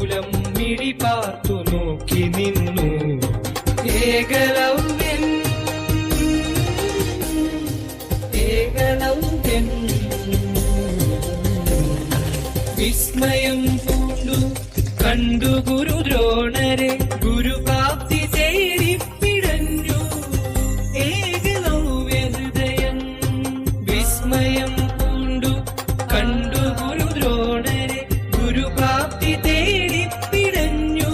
കുലം മിഴി പാർത്തു നോക്കി നിന്നു. ഏകലവ്യൻ ഏകലവ്യൻ വിസ്മയം പൂണ്ടു കണ്ടു ഗുരുദ്രോണരെ. ഗുരുപ്രാപ്തി തേടി പിടഞ്ഞു ഏകലവ്യ ഹൃദയം. വിസ്മയം പൂണ്ടു കണ്ടു ഗുരുദ്രോണരെ. ഗുരുപ്രാപ്തി തേടി പിടഞ്ഞു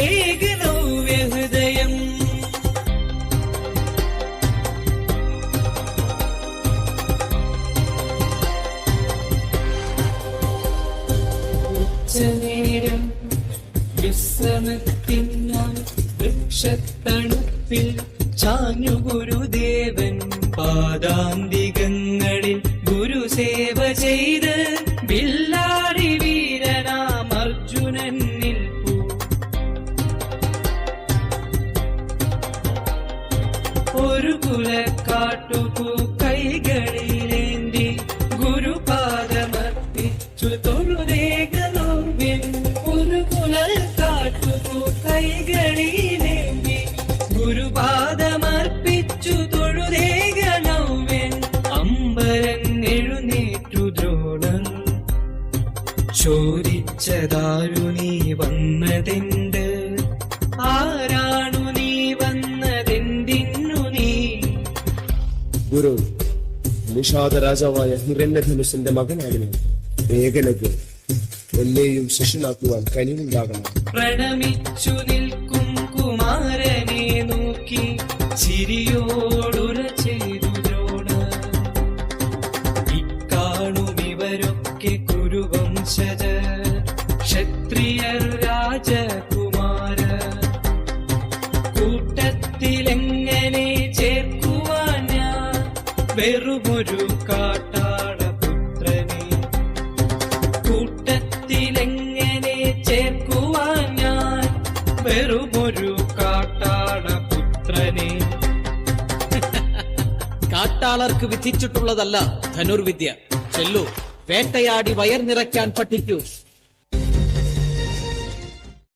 ഏകലവ്യ ഹൃദയം. ഉച്ചനേരം വിശ്രമത്തിനായി വൃക്ഷത്തണുപ്പിൽ ചാഞ്ഞു ഗുരുദേവൻ. പാദാന്തികങ്ങളിൽ ഗുരുസേവ ചെയ്ത് വില്ലാടി വീരനാം അർജുനൻ നിൽപ്പു. ഒരു കുലക്കാട്ടുപൂ കൈകളിലേന്തി ഗുരുപാദമർപ്പിച്ചു തൊഴുതേകലവ്യൻ. ഒരു കുലക്കാട്ടുപൂ കൈകളിലേന്തി ഗുരുപാദമർപ്പിച്ചു തൊഴുതേകലവ്യൻ. അമ്പരൻ എഴുന്നേറ്റു ദ്രോണൻ. ചോദിച്ചതാരു നീ വന്നതെന്ത്? ആരാണു നീ വന്നതെന്തിന്നു നീ? ഗുരു, നിഷാദ രാജാവായ ഹിരണ്യധനുസിന്റെ മകനായിരുന്നു ഏകലവ്യൻ. എന്നെയും ശിഷ്യനാക്കുവാൻ കനിവുണ്ടാകണം. പ്രണമിച്ചു നിൽക്കും കുമാരനെ നോക്കി ചിരിയോടുര ചെയ്തു ദ്രോണർ. ഇക്കാണും ഇവരൊക്കെ കുരുവംശജർ, ക്ഷത്രിയർ, രാജകുമാരർ. കൂട്ടത്തിലെങ്ങനെ ചേർക്കുവാൻ ഞാൻ വെറുമൊരു കാട്ടാളപുത്രനെ. കൂട്ടത്തിലെങ്ങനെ ചേർക്കുവാൻ ഞാൻ വെറുമൊരു കാട്ടാളപുത്രനെ. കാട്ടാളർക്ക് വിധിച്ചിട്ടുള്ളതല്ല ധനുർവിദ്യ. ചെല്ലു, വേട്ടയാടി വയർ നിറയ്ക്കാൻ പഠിക്കൂ.